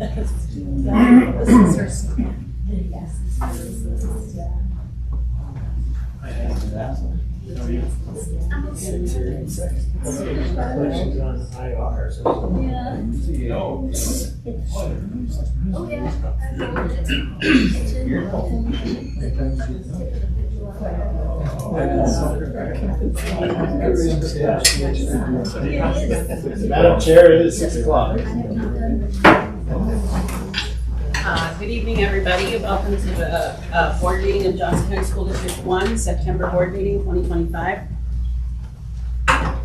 This is her scan. Yes. Questions on IR. Yeah. Oh, yeah. Madam Chair, it is 6 o'clock. Good evening, everybody. Welcome to the board meeting of Johnson County School District 1, September board meeting 2025. I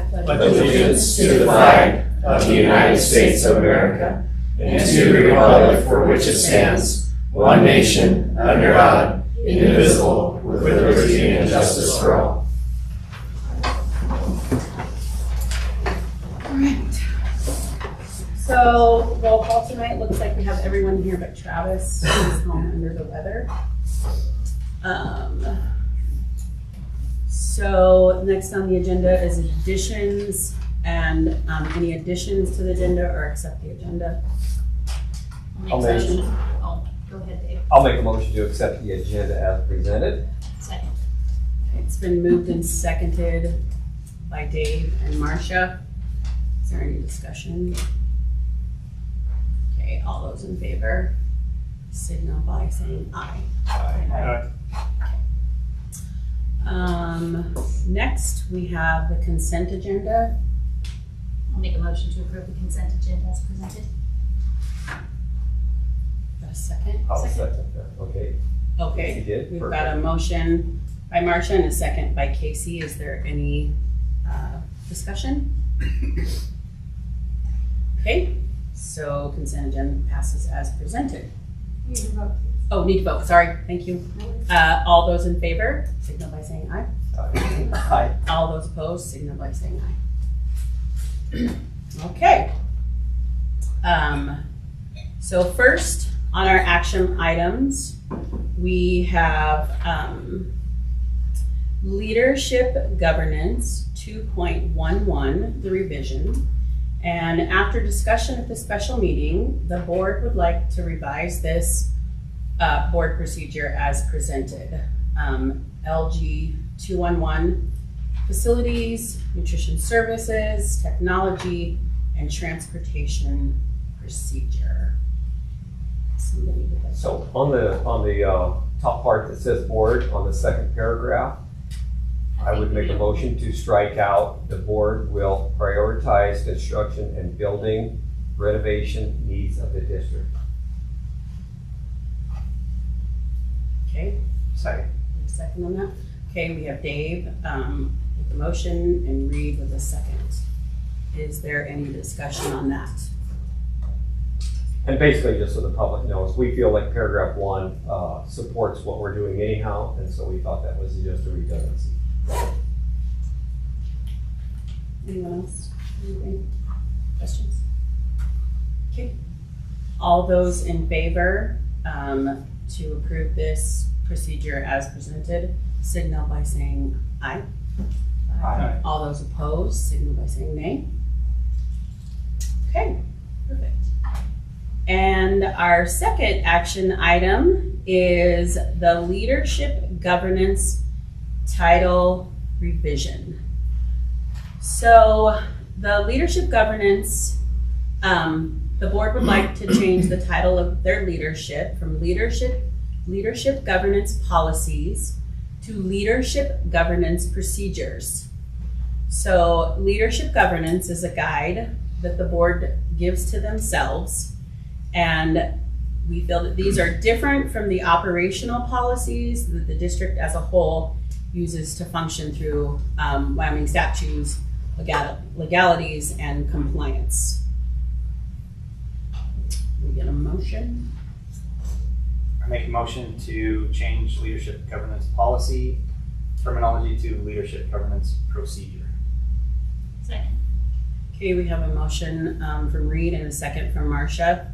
pledge allegiance to the flag of the United States of America and to the republic for which it stands, one nation, under God, indivisible, with liberty and justice for all. So, roll call tonight. Looks like we have everyone here but Travis, who's home under the weather. So, next on the agenda is additions, and any additions to the agenda or accept the agenda. Go ahead, Dave. I'll make a motion to accept the agenda as presented. Second. It's been moved and seconded by Dave and Marcia. Is there any discussion? Okay, all those in favor, signal by saying aye. Next, we have the consent agenda. I'll make a motion to approve the consent agenda as presented. Got a second? I'll second that. Okay. Okay, You did? we've got a motion by Marcia and a second by Casey. Is there any discussion? Okay, so consent agenda passes as presented. Oh, need to vote, sorry, thank you. All those in favor, signal by saying aye. Aye. All those opposed, signal by saying aye. Okay. So first, on our action items, we have Leadership Governance 2.11, the revision. And after discussion at the special meeting, the board would like to revise this board procedure as presented. LG 211, facilities, nutrition services, technology, and transportation procedure. Somebody would like to- So on the top part that says board, on the second paragraph, I would make a motion to strike out the board will prioritize construction and building renovation needs of the district. Okay, Second. second on that. Okay, we have Dave with the motion and Reed with the second. Is there any discussion on that? And basically, just so the public knows, we feel like paragraph 1 supports what we're doing anyhow, and so we thought that was just a redundancy. Anyone else? Anything? Questions? Okay. All those in favor to approve this procedure as presented, signal by saying aye. Aye. All those opposed, signal by saying nay. Okay, perfect. And our second action item is the Leadership Governance Title Revision. So the Leadership Governance, the board would like to change the title of their leadership from Leadership Governance Policies to Leadership Governance Procedures. So Leadership Governance is a guide that the board gives to themselves, and we feel that these are different from the operational policies that the district as a whole uses to function through Wyoming statutes, legalities, and compliance. We get a motion? I make a motion to change leadership governance policy terminology to leadership governance procedure. Second. Okay, we have a motion from Reed and a second from Marcia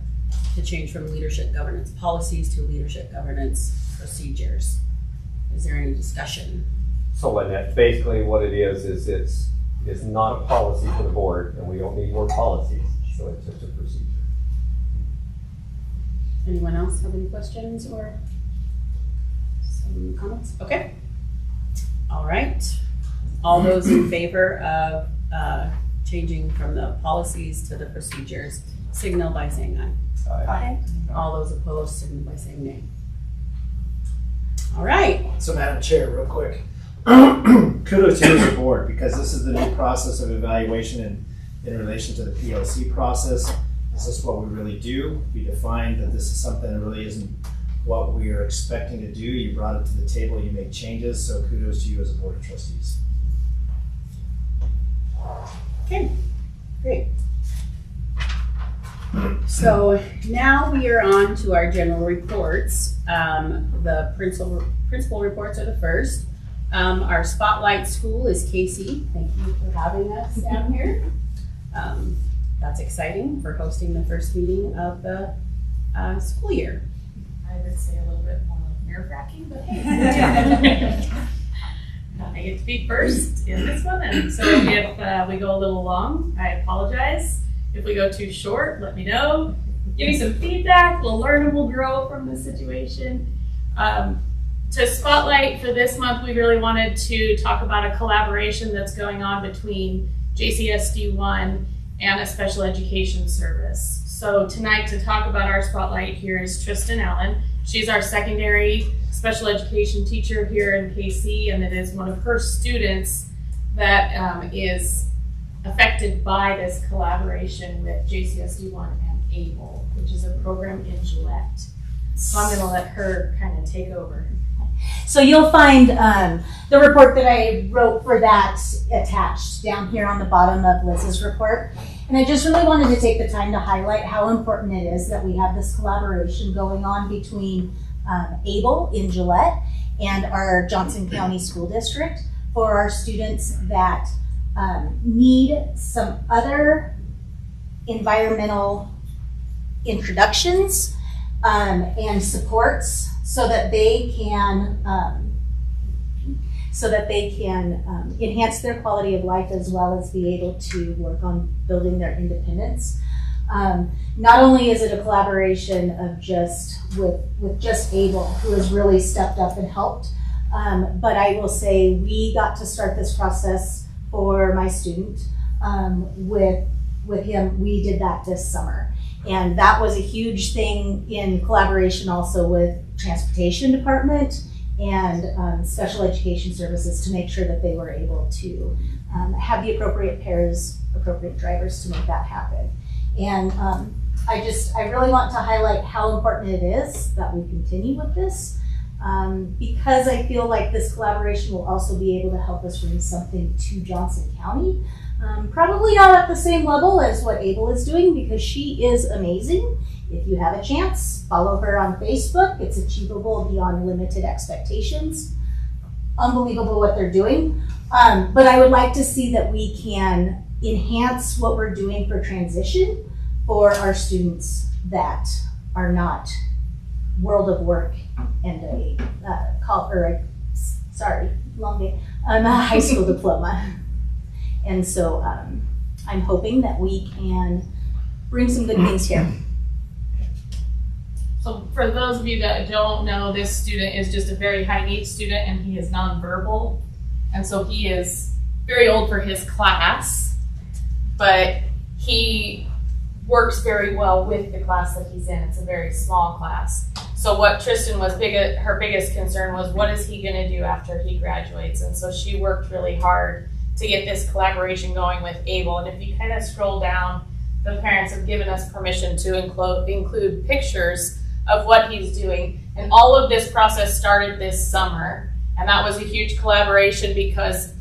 to change from leadership governance policies to leadership governance procedures. Is there any discussion? So Lynette, basically what it is it's not a policy for the board, and we don't need more policies. So it's just a Anyone else have any questions or some comments? Okay. All right. All those in favor of changing from the policies to the procedures, signal by saying aye. Aye. All those opposed, signal by saying nay. All right. So Madam Chair, real quick, kudos to you as a board, because this is the new process of evaluation in relation to the PLC process. This is what we really do. We defined that this is something that really isn't what we are expecting to do. You brought it to the table, you made changes, so kudos to you as a board of trustees. Okay, great. So now we are on to our general reports. The principal reports are the first. Our spotlight school is Casey. Thank you for having us down here. That's exciting for hosting the first meeting of the school year. I would say a little bit more like nerve-wracking, but hey. I get to be first in this one, and so if we go a little long, I apologize. If we go too short, let me know. Give me some feedback. We'll learn and we'll grow from the situation. To spotlight for this month, we really wanted to talk about a collaboration that's going on between JCSD1 and a special education service. So tonight, to talk about our spotlight here is Tristan Allen. She's our secondary special education teacher here in KC, and it is one of her students that is affected by this collaboration with JCSD1 and ABLE, which is a program in Gillette. So I'm gonna let her kind of take over. So you'll find the report that I wrote for that attached down here on the bottom of Liz's report. And I just really wanted to take the time to highlight how important it is that we have this collaboration going on between ABLE in Gillette and our Johnson County School District for our students that need some other environmental introductions and supports so that they can enhance their quality of life as well as be able to work on building their independence. Not only is it a collaboration of with just ABLE, who has really stepped up and helped, but I will say we got to start this process for my student with him. We did that this summer. And that was a huge thing in collaboration also with transportation department and special education services to make sure that they were able to have the appropriate pairs, appropriate drivers to make that happen. And I really want to highlight how important it is that we continue with this because I feel like this collaboration will also be able to help us bring something to Johnson County. Probably not at the same level as what ABLE is doing because she is amazing. If you have a chance, follow her on Facebook. It's Achievable Beyond Limited Expectations. Unbelievable what they're doing. But I would like to see that we can enhance what we're doing for transition for our students that are not world of work and a high school diploma. And so I'm hoping that we can bring some good things here. So for those of you that don't know, this student is just a very high needs student and he is nonverbal. And so he is very old for his class, but he works very well with the class that he's in. It's a very small class. So what Tristan was her biggest concern was, what is he gonna do after he graduates? And so she worked really hard to get this collaboration going with ABLE. And if you kind of scroll down, the parents have given us permission to include pictures of what he's doing. And all of this process started this summer. And that was a huge collaboration because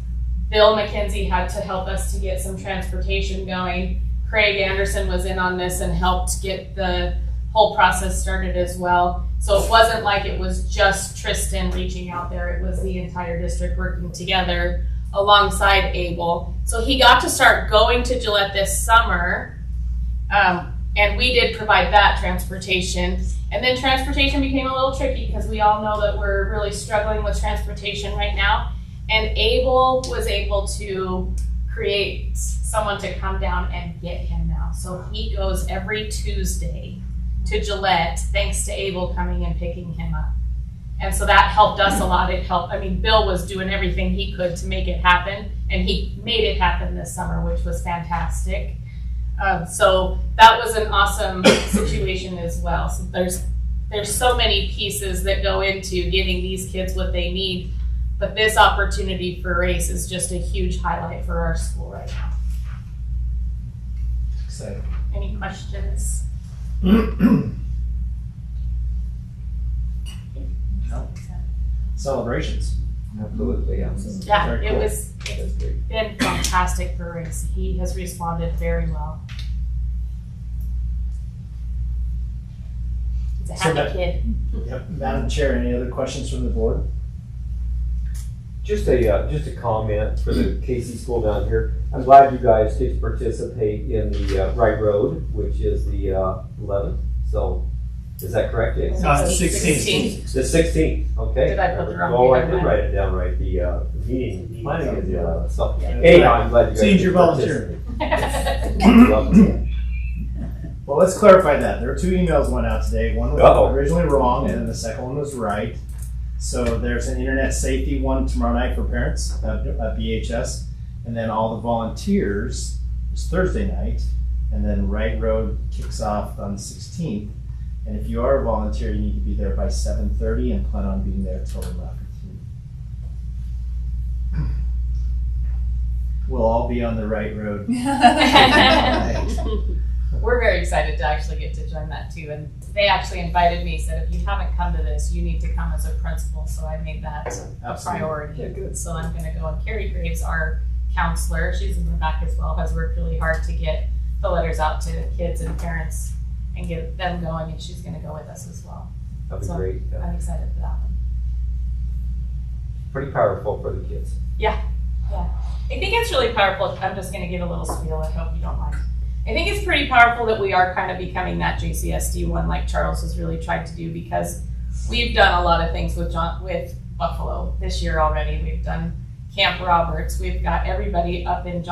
Bill McKenzie had to help us to get some transportation going. Craig Anderson was in on this and helped get the whole process started as well. So it wasn't like it was just Tristan reaching out there. It was the entire district working together alongside ABLE. So he got to start going to Gillette this summer, and we did provide that transportation. And then transportation became a little tricky because we all know that we're really struggling with transportation right now. And ABLE was able to create someone to come down and get him now. So he goes every Tuesday to Gillette, thanks to Abel coming and picking him up. And so that helped us a lot. It helped, I mean, Bill was doing everything he could to make it happen, and he made it happen this summer, which was fantastic. So that was an awesome situation as well. So there's so many pieces that go into getting these kids what they need, but this opportunity for race is just a huge highlight for our school right now. Exciting. Any questions? Celebrations. Absolutely, yeah. Yeah, Very cool. it's been fantastic for race. He has responded very well. He's a So happy kid. Yep. Madam Chair, any other questions from the board? Just a comment for the KC school down here. I'm glad you guys get to participate in the Wright Road, which is the 11th. So, is that correct? Jason? 16th. The 16th. Okay. Did I put the wrong Oh, I date on did that? write it down right. The meeting planning is the 11th. So, Yeah. anyhow, I'm glad you guys. Seems get you're to volunteering. participate. Well, let's clarify that. There were 2 emails went out today. One was Uh-oh. originally wrong, and then the second one was right. So there's an internet safety one tomorrow night for parents at BHS, and then all the volunteers is Thursday night, and then Wright Road kicks off on the 16th. And if you are a volunteer, you need to be there by 7:30 and plan on being there till after 3. We'll all be on the Wright Road. We're very excited to actually get to join that too. And they actually invited me, said, if you haven't come to this, you need to come as a principal. So I made that a Absolutely. priority. Yeah, good. So I'm going to go. And Carrie Graves, our counselor, she's in the back as well, has worked really hard to get the letters out to kids and parents and get them going. And she's going to go with us as well. That'd be So great. Yeah. I'm excited for that one. Pretty powerful for the kids. I think it's really powerful. I'm just going to give a little spiel. I hope you don't mind. I think it's pretty powerful that we are kind of becoming that JCSD one like Charles has really tried to do, because we've done a lot of things with Buffalo this year already. We've done Camp Roberts. We've got everybody up in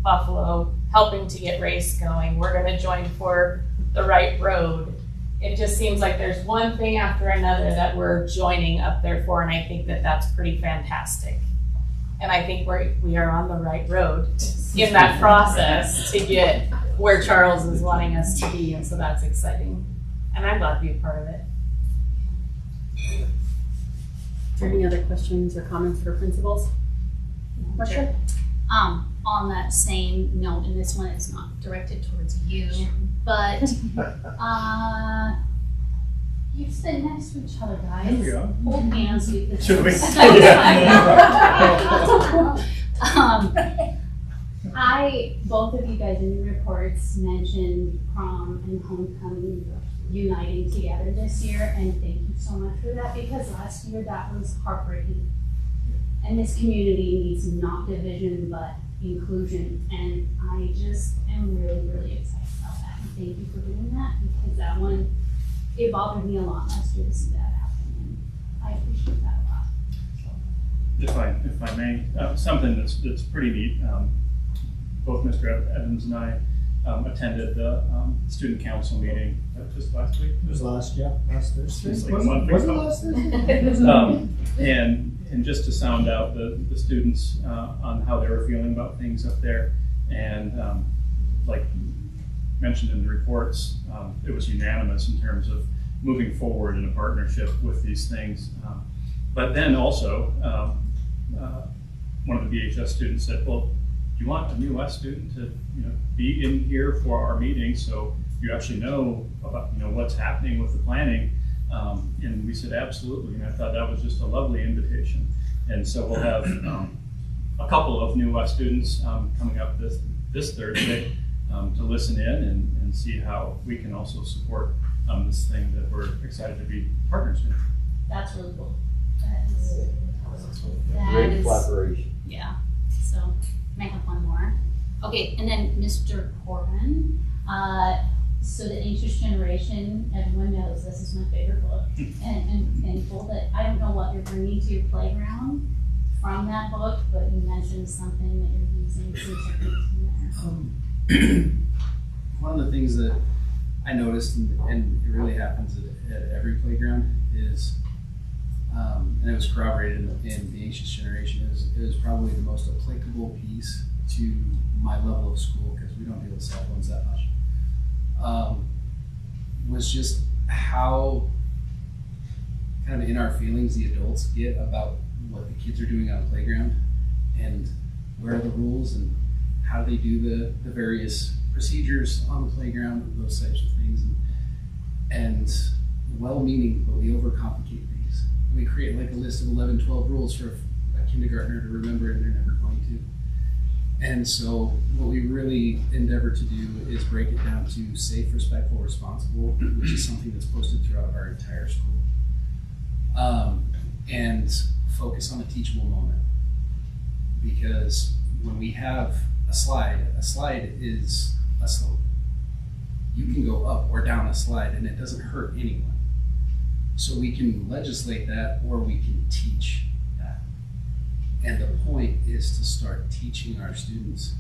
Buffalo helping to get race going. We're going to join for the Wright Road. It just seems like there's one thing after another that we're joining up there for, and I think that that's pretty fantastic. And I think we are on the right road in that process to get where Charles is wanting us to be, and so that's exciting. And I'm glad to be a part of it. Any other questions or comments for principals? Sure. On that same note, and this one is not directed towards you, but you sit next to each other, guys. Here we go. Hold hands. Should we? Both of you guys in your reports mentioned prom and homecoming uniting together this year, and thank you so much for that, because last year that was heartbreaking. And this community needs not division, but inclusion, and I just am really, really excited about that. And thank you for doing that, because that one, it bothered me a lot last year to see that happen, and I appreciate that a lot. If I may, something that's pretty neat. Both Mr. Evans and I attended the student council meeting just last week. It was last Thursday. It's like a month ago. Was it last Thursday? And just to sound out the students on how they were feeling about things up there, and like mentioned in the reports, it was unanimous in terms of moving forward in a partnership with these things. But then also, one of the BHS students said, well, do you want a new West student to be in here for our meetings so you actually know about what's happening with the planning? And we said absolutely, and I thought that was just a lovely invitation. And so we'll have a couple of new West students coming up this Thursday to listen in and see how we can also support this thing that we're excited to be partners in. That's really cool. That Great is, collaboration. yeah. So, may I have one more? Okay, and then Mr. Corbin. So the Anxious Generation, everyone knows this is my favorite book, and thankful that I don't know what you're bringing to your playground from that book, but you mentioned something that you're using some techniques from there. One of the things that I noticed, and it really happens at every playground, is, and it was corroborated in the Anxious Generation, it was probably the most applicable piece to my level of school, because we don't deal with cell phones that much, was just how kind of in our feelings the adults get about what the kids are doing on the playground, and where are the rules, and how do they do the various procedures on the playground, those types of things. And well-meaning, but we overcomplicate things. We create like a list of 11, 12 rules for a kindergartner to remember, and they're never going to. And so what we really endeavor to do is break it down to safe, respectful, responsible, which is something that's posted throughout our entire school. And focus on a teachable moment. Because when we have a slide is a slope. You can go up or down a slide and it doesn't hurt anyone. So we can legislate that, or we can teach that. And the point is to start teaching our students,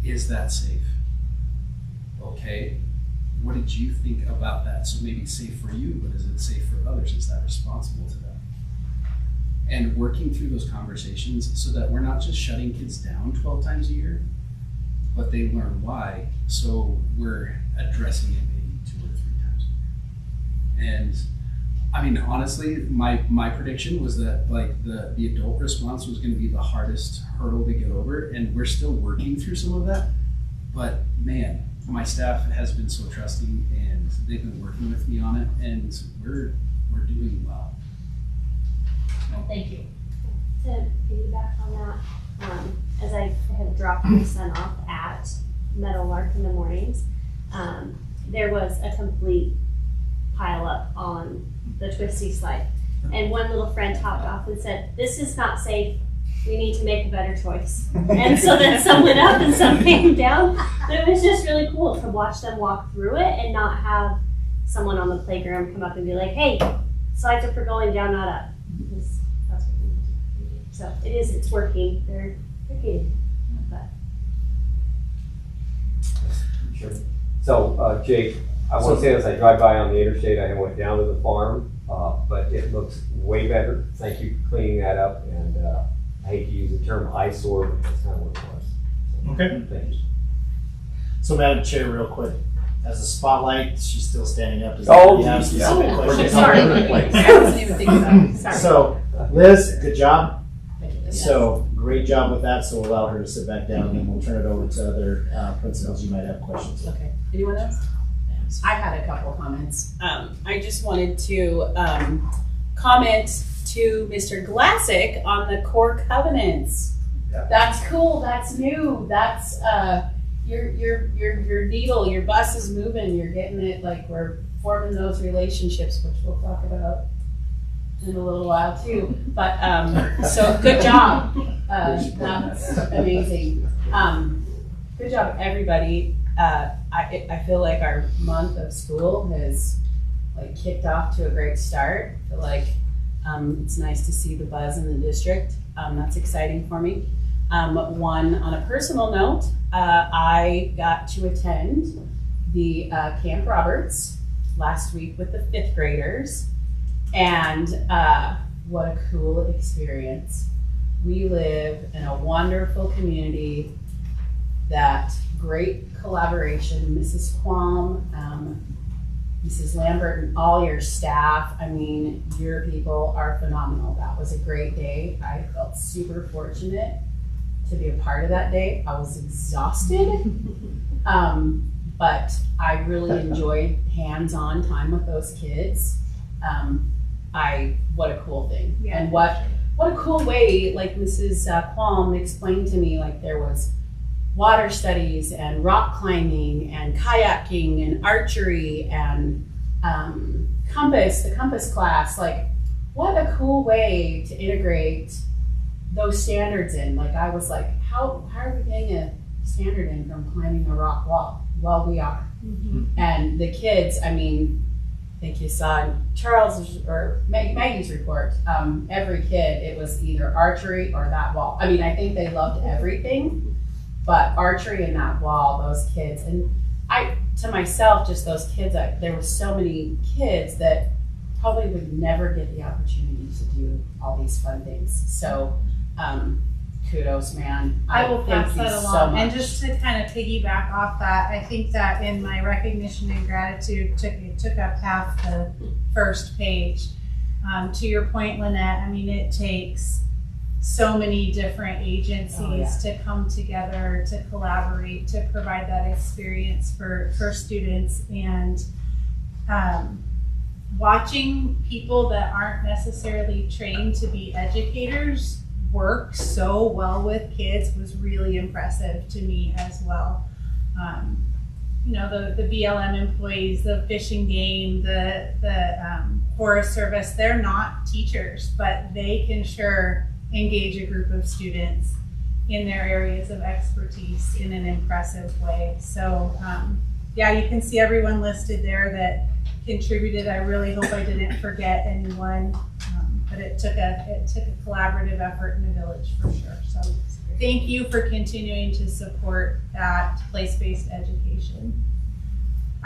is that safe? Okay, what did you think about that? So maybe it's safe for you, but is it safe for others? Is that responsible to them? And working through those conversations so that we're not just shutting kids down 12 times a year, but they learn why. So we're addressing it maybe 2 or 3 times a year. And I mean, honestly, my prediction was that like the adult response was going to be the hardest hurdle to get over, and we're still working through some of that. But man, my staff has been so trusting, and they've been working with me on it, and we're doing well. Well, thank you. To piggyback on that, as I have dropped my son off at Meadowlark in the mornings, there was a complete pile up on the twisty slide. And one little friend hopped off and said, "This is not safe. We need to make a better choice." And so then some went up and some came down. But it was just really cool to watch them walk through it and not have someone on the playground come up and be like, "Hey, slides are for going down, not up." Because that's what we do. So it's working. They're good. But Sure. So, Jake, I want to say as I drive by on the interstate, I went down to the farm, but it looks way better. Thank you for cleaning that up, and I hate to use the term eyesore, but that's kind of what it was. So, Okay. thank you. So Madam Chair, real quick, as a spotlight, she's still standing up. Does Oh, anybody have specific yeah. questions? Sorry. I wasn't even thinking about it. Sorry. So, Liz, good job. Yes. So, great job with that. So we'll allow her to sit back down, and then we'll turn it over to other principals you might have questions. Okay. Anyone else? I had a couple comments. I just wanted to comment to Mr. Glassick on the core covenants. Yeah. That's cool. That's new. That's your needle. Your bus is moving. You're getting it. Like, we're forming those relationships, which we'll talk about in a little while too. But so good job. That's amazing. Good job, everybody. I feel like our month of school has like kicked off to a great start. I feel like it's nice to see the buzz in the district. That's exciting for me. On a personal note, I got to attend the Camp Roberts last week with the 5th graders, and what a cool experience. We live in a wonderful community, that great collaboration, Mrs. Quam, Mrs. Lambert, and all your staff. I mean, your people are phenomenal. That was a great day. I felt super fortunate to be a part of that day. I was exhausted, but I really enjoyed hands-on time with those kids. What a cool thing. Yeah. And what a cool way, like Mrs. Quam explained to me, like there was water studies and rock climbing and kayaking and archery and the compass class. Like, what a cool way to integrate those standards in. Like, I was like, how are we getting a standard in from climbing a rock wall? Well, we are. Mm-hmm. And the kids, I mean, I think you saw Charles or Maggie's report, every kid, it was either archery or that wall. I mean, I think they loved everything, but archery and that wall, those kids, and to myself, just those kids, there were so many kids that probably would never get the opportunity to do all these fun things. So, kudos, man. I will thank pass you that so along. much. And just to kind of piggyback off that, I think that in my recognition and gratitude, it took up half the first page. To your point, Lynette, I mean, it takes so many different agencies to come together, to collaborate, to provide that experience for students. And watching people that aren't necessarily trained to be educators work so well with kids was really impressive to me as well. You know, the BLM employees, the Fish and Game, the Forest Service, they're not teachers, but they can sure engage a group of students in their areas of expertise in an impressive way. So yeah, you can see everyone listed there that contributed. I really hope I didn't forget anyone, but it took a collaborative effort in the village for sure. So thank you for continuing to support that place-based education.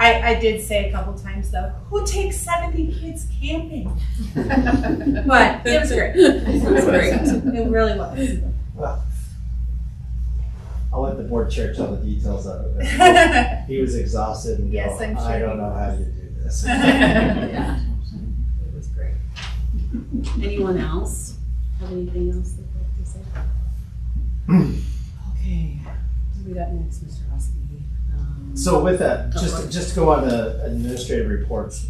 I did say a couple times though, who takes 70 kids camping? But it was great. It was great. It really was. Well, I'll let the board chair tell the details of it. But he was exhausted and Yes, I'm sure I he don't know how you do this. Yeah, it was great. Anyone else have anything else they'd like to say? Okay, what do we got next, Mr. Oski? So with that, just to go on the administrative reports,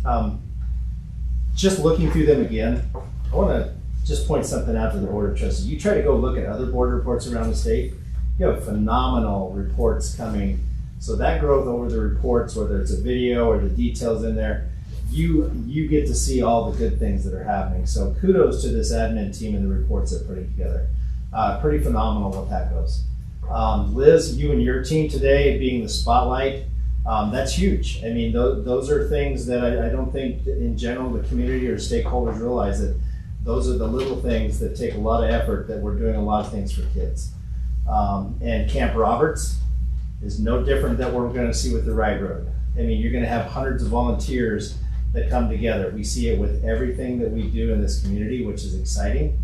just looking through them again, I want to just point something out to the Board of Trustees. You try to go look at other board reports around the state, you have phenomenal reports coming. So that growth over the reports, whether it's a video or the details in there, you get to see all the good things that are happening. So kudos to this admin team and the reports they're putting together. Pretty phenomenal what that goes. Liz, you and your team today being the spotlight, that's huge. I mean, those are things that I don't think in general the community or stakeholders realize that those are the little things that take a lot of effort, that we're doing a lot of things for kids. And Camp Roberts is no different than what we're going to see with the Ride Road. I mean, you're going to have hundreds of volunteers that come together. We see it with everything that we do in this community, which is exciting.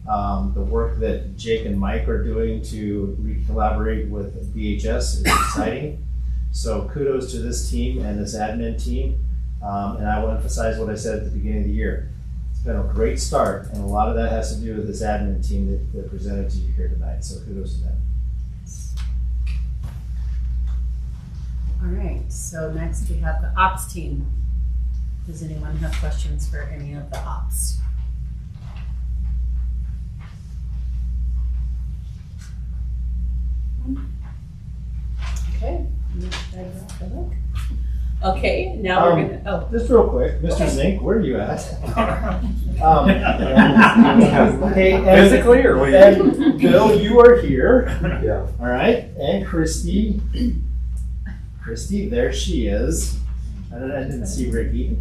The work that Jake and Mike are doing to collaborate with BHS is exciting. So kudos to this team and this admin team. And I will emphasize what I said at the beginning of the year. It's been a great start, and a lot of that has to do with this admin team that presented to you here tonight. So kudos to them. All right, so next we have the ops team. Does anyone have questions for any of the ops? Okay. Okay, now we're gonna, Just real quick, Mr. Zink, where are you at? Hey, Physically or what? and Bill, you are here. Yeah. All right, and Christy, there she is. I didn't see Ricky.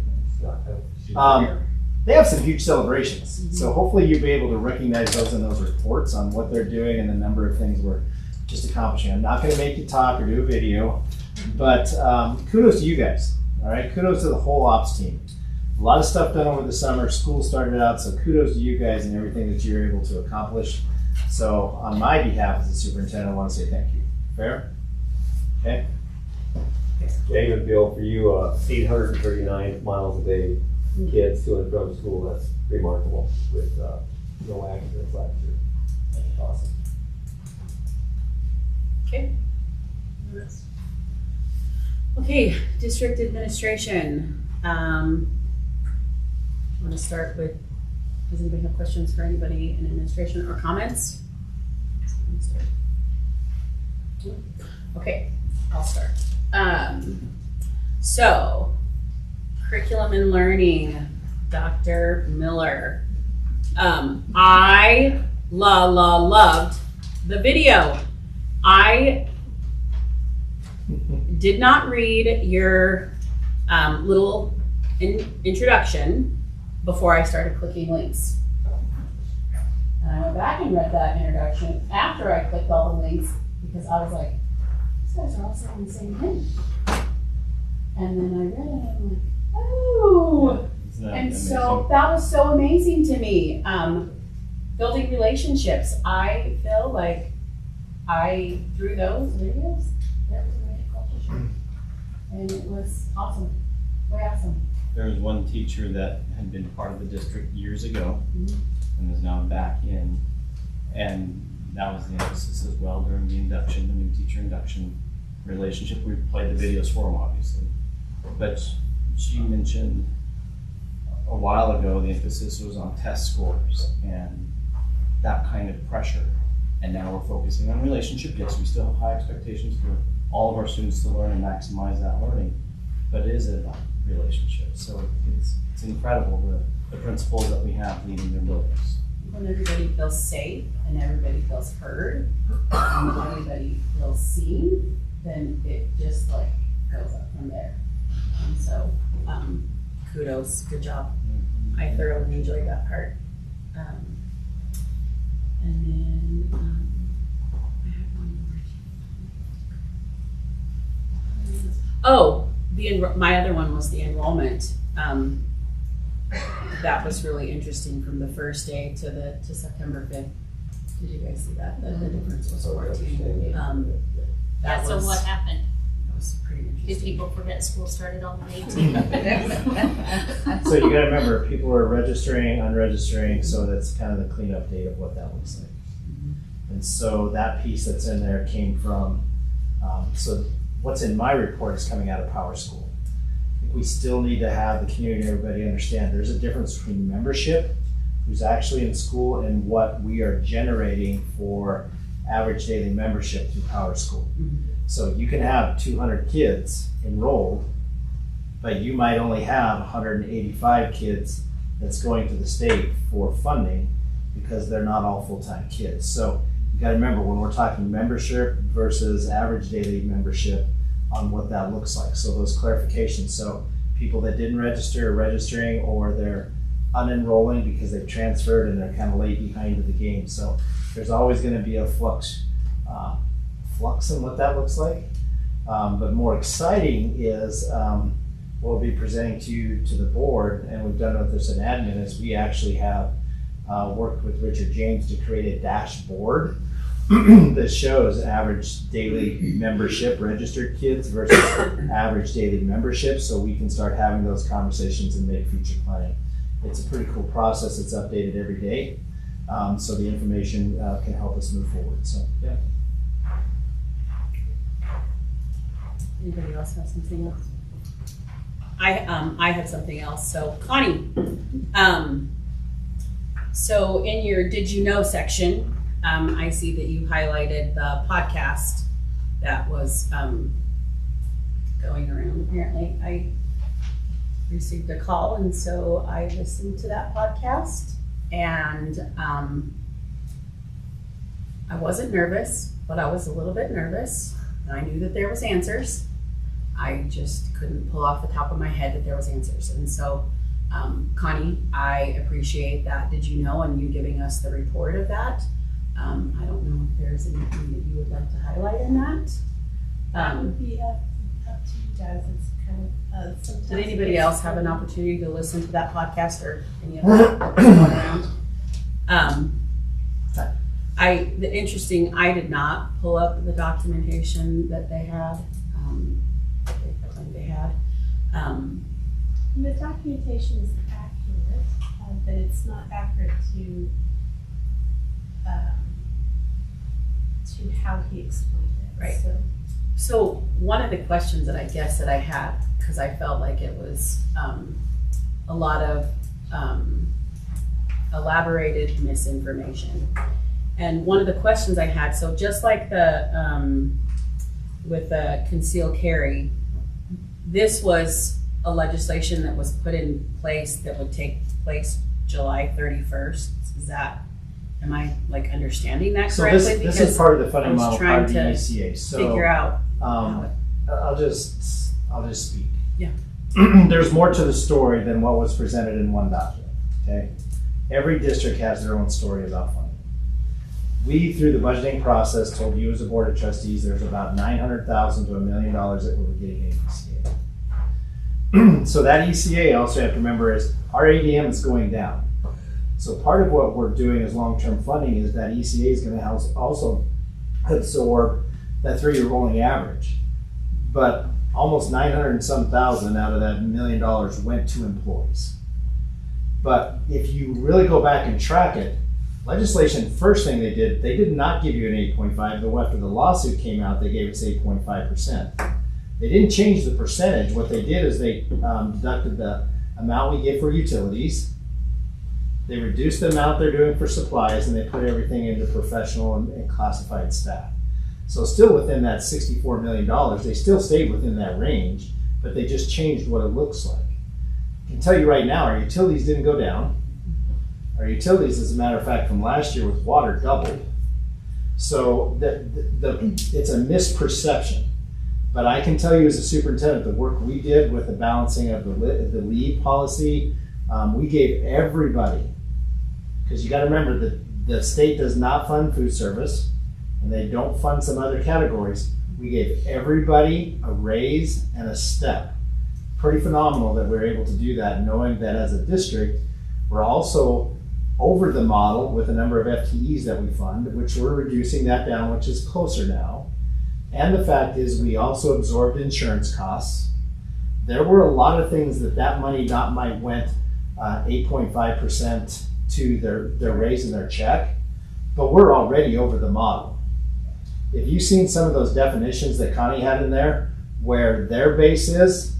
They have some huge celebrations, so hopefully you'll be able to recognize those in those reports on what they're doing and the number of things we're just accomplishing. I'm not going to make you talk or do a video, but kudos to you guys. All right, kudos to the whole ops team. A lot of stuff done over the summer. School started out, so kudos to you guys and everything that you're able to accomplish. So on my behalf as the superintendent, I want to say thank you. Fair? Okay. David, Bill, for you, 839 miles a day, kids to and from school, that's remarkable with no accidents last year. That's awesome. okay. Okay, district administration. I want to start with, does anybody have questions for anybody in administration or comments? Okay, I'll start. So, curriculum and learning, Dr. Miller. I loved the video. I did not read your little introduction before I started clicking links. And I went back and read that introduction after I clicked all the links because I was like, these guys are all saying the same thing. And then I read it and I'm like, oh. Isn't that And so amazing? that was so amazing to me. Building relationships. I feel like through those videos, that was a really culture. And it was awesome. Way awesome. There was one teacher that had been part of the district years ago Mhm. and is now back in. And that was the emphasis as well during the induction, the new teacher induction relationship. We played the videos for them, obviously. But she mentioned a while ago, the emphasis was on test scores and that kind of pressure. And now we're focusing on relationship. Yes, we still have high expectations for all of our students to learn and maximize that learning, but it is about relationships. So it's incredible the principles that we have leading their buildings. When everybody feels safe and everybody feels heard and everybody feels seen, then it just like goes up from there. And so, kudos, good job. I thoroughly enjoyed that part. And then, I had one more. Oh, my other one was the enrollment. That was really interesting from the first day to September 5th. Did you guys see that? The difference was 14. That So was, what happened? that was pretty Did interesting. people forget school started on the 18th? So you gotta remember, people are registering, unregistering, so that's kind of the cleanup date of what that looks like. And so that piece that's in there came from, so what's in my report is coming out of Power School. I think we still need to have the community and everybody understand there's a difference between membership, who's actually in school, and what we are generating for average daily membership through Power School. So you can have 200 kids enrolled, but you might only have 185 kids that's going to the state for funding because they're not all full-time kids. So you gotta remember, when we're talking membership versus average daily membership, on what that looks like. So those clarifications. So people that didn't register are registering, or they're unenrolling because they've transferred and they're kind of late behind to the game. So there's always gonna be a flux in what that looks like. But more exciting is what we'll be presenting to the board, and we've done with this in admin, is we actually have worked with Richard James to create a dashboard that shows average daily membership, registered kids versus average daily membership, so we can start having those conversations and make future planning. It's a pretty cool process. It's updated every day, so the information can help us move forward. So yeah. Anybody else have something else? I had something else. So Connie, so in your Did You Know section, I see that you highlighted the podcast that was going around. Apparently, I received a call, and so I listened to that podcast, and I wasn't nervous, but I was a little bit nervous. And I knew that there was answers. I just couldn't pull off the top of my head that there was answers. And so, Connie, I appreciate that. Did you know, and you giving us the report of that? I don't know if there's anything that you would like to highlight in that. That would be up to you guys. It's kind of sometimes. Did anybody else have an opportunity to listen to that podcast or any of that that was going around? I did not pull up the documentation that they had. They claimed they had. The documentation is accurate, but it's not accurate to how he explained it. Right. So one of the questions that I guess that I had, because I felt like it was a lot of elaborated misinformation. And one of the questions I had, so just like the with the concealed carry, this was a legislation that was put in place that would take place July 31st. Is that, am I like understanding that So correctly? this is part of the funding I was model, trying part of the to ECA. So figure out how it, I'll just speak. Yeah. There's more to the story than what was presented in one document. Okay, every district has their own story about funding. We, through the budgeting process, told you as a board of trustees there's about $900,000 to $1 million that we were getting in ECA. So that ECA also you have to remember is our ADM is going down. So part of what we're doing as long-term funding is that ECA is going to also absorb that 3-year rolling average. But almost 900 and some thousand out of that $1 million went to employees. But if you really go back and track it, legislation, first thing they did not give you an 8.5, but after the lawsuit came out, they gave us 8.5%. They didn't change the percentage. What they did is they deducted the amount we give for utilities, they reduced the amount they're doing for supplies, and they put everything into professional and classified staff. So still within that $64 million, they still stayed within that range, but they just changed what it looks like. I can tell you right now, our utilities didn't go down. Our utilities, as a matter of fact, from last year with water doubled. So it's a misperception. But I can tell you as a superintendent, the work we did with the balancing of the leave policy, we gave everybody, because you got to remember that the state does not fund food service, and they don't fund some other categories. We gave everybody a raise and a step. Pretty phenomenal that we're able to do that, knowing that as a district, we're also over the model with the number of FTEs that we fund, which we're reducing that down, which is closer now. And the fact is we also absorbed insurance costs. There were a lot of things that money might went 8.5% to their raise in their check, but we're already over the model. If you've seen some of those definitions that Connie had in there, where their base is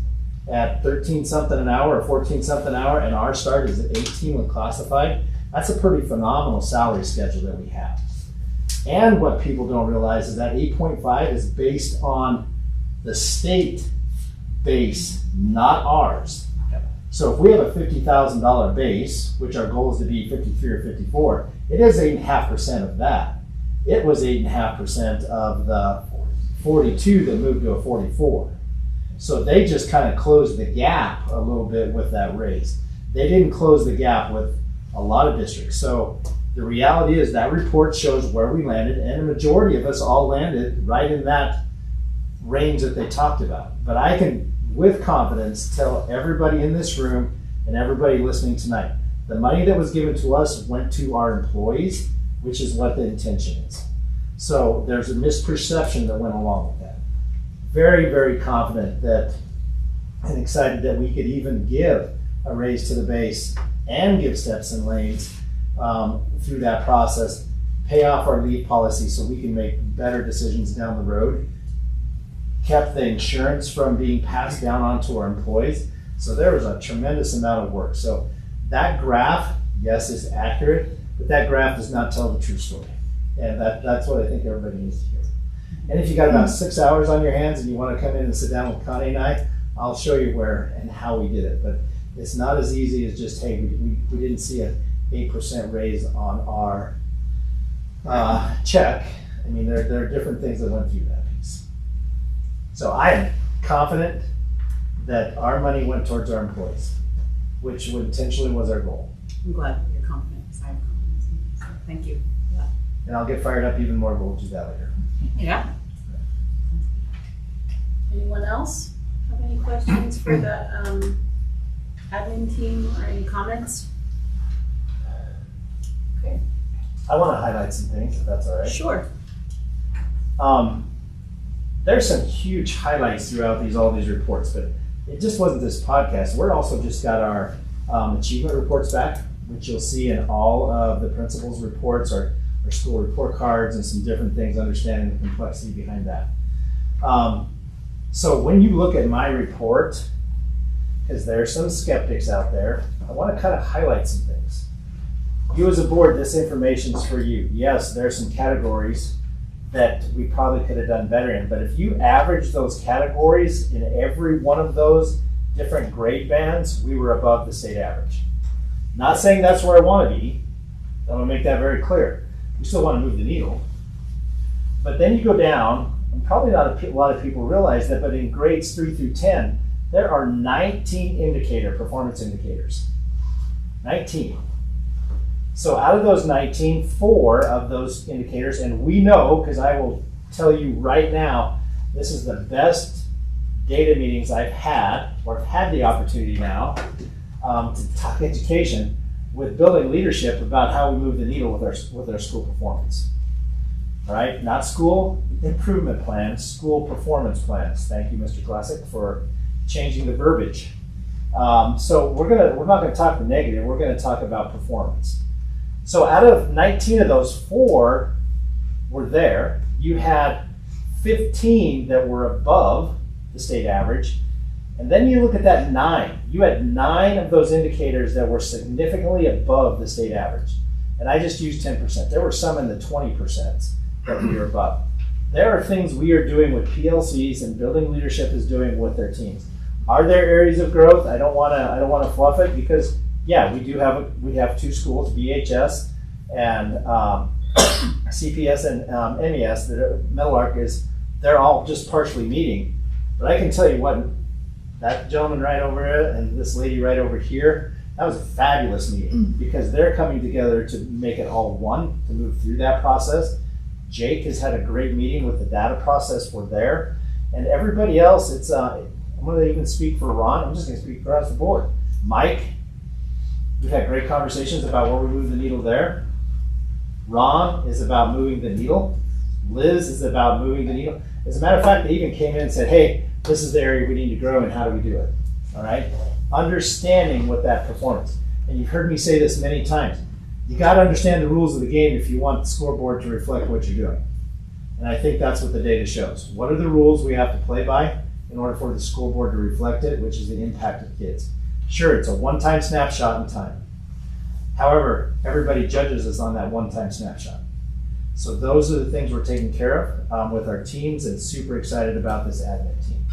at 13 something an hour or 14 something an hour, and our start is at 18 with classified, that's a pretty phenomenal salary schedule that we have. And what people don't realize is that 8.5 is based on the state base, not ours. So if we have a $50,000 base, which our goal is to be 53 or 54, it is 8.5% of that. It was 8.5% of the 42 that moved to a 44. So they just kind of closed the gap a little bit with that raise. They didn't close the gap with a lot of districts. So the reality is that report shows where we landed, and a majority of us all landed right in that range that they talked about. But I can, with confidence, tell everybody in this room and everybody listening tonight, the money that was given to us went to our employees, which is what the intention is. So there's a misperception that went along with that. Very, very confident that and excited that we could even give a raise to the base and give steps and lanes through that process, pay off our leave policy so we can make better decisions down the road, kept the insurance from being passed down onto our employees. So there was a tremendous amount of work. So that graph, yes, is accurate, but that graph does not tell the true story. And that's what I think everybody needs to hear. And if you got about 6 hours on your hands and you want to come in and sit down with Connie and I'll show you where and how we did it. But it's not as easy as just, hey, we didn't see an 8% raise on our check. I mean, there are different things that went through that piece. So I am confident that our money went towards our employees, which intentionally was our goal. I'm glad you're confident, because I have confidence in you. So thank you. Yeah. And I'll get fired up even more, but we'll do that later. Yeah. Anyone else have any questions for the admin team or any comments? Okay. I want to highlight some things, if that's all right. Sure. There's some huge highlights throughout all these reports, but it just wasn't this podcast. We're also just got our achievement reports back, which you'll see in all of the principals' reports, our school report cards, and some different things, understanding the complexity behind that. So when you look at my report, because there are some skeptics out there, I want to kind of highlight some things. You as a board, this information is for you. Yes, there are some categories that we probably could have done better in, but if you average those categories in every one of those different grade bands, we were above the state average. Not saying that's where I want to be. I want to make that very clear. We still want to move the needle. But then you go down, and probably not a lot of people realize that, but in grades 3 through 10, there are 19 performance indicators. 19. So out of those 19, 4 of those indicators, and we know, because I will tell you right now, this is the best data meetings I've had, or have had the opportunity now, to talk education with building leadership about how we move the needle with our school performance. All right, not school improvement plans, school performance plans. Thank you, Mr. Classic, for changing the verbiage. So we're not gonna talk the negative, we're gonna talk about performance. So out of 19 of those, 4 were there. You had 15 that were above the state average. And then you look at that 9. You had 9 of those indicators that were significantly above the state average. And I just used 10%. There were some in the 20% that we were above. There are things we are doing with PLCs and building leadership is doing with their teams. Are there areas of growth? I don't want to fluff it, because yeah, we have 2 schools, BHS and CPS and MES. Meadowlark they're all just partially meeting. But I can tell you what, that gentleman right over there and this lady right over here, that was a fabulous meeting, because they're coming together to make it all one, to move through that process. Jake has had a great meeting with the data process for there. And everybody else, I'm going to even speak for Ron. I'm just going to speak across the board. Mike, we've had great conversations about where we move the needle there. Ron is about moving the needle. Liz is about moving the needle. As a matter of fact, they even came in and said, hey, this is the area we need to grow and how do we do it? All right? Understanding what that performance. And you've heard me say this many times. You got to understand the rules of the game if you want the scoreboard to reflect what you're doing. And I think that's what the data shows. What are the rules we have to play by in order for the scoreboard to reflect it, which is the impact of kids? Sure, it's a one-time snapshot in time. However, everybody judges us on that one-time snapshot. So those are the things we're taking care of with our teams, and super excited about this admin team.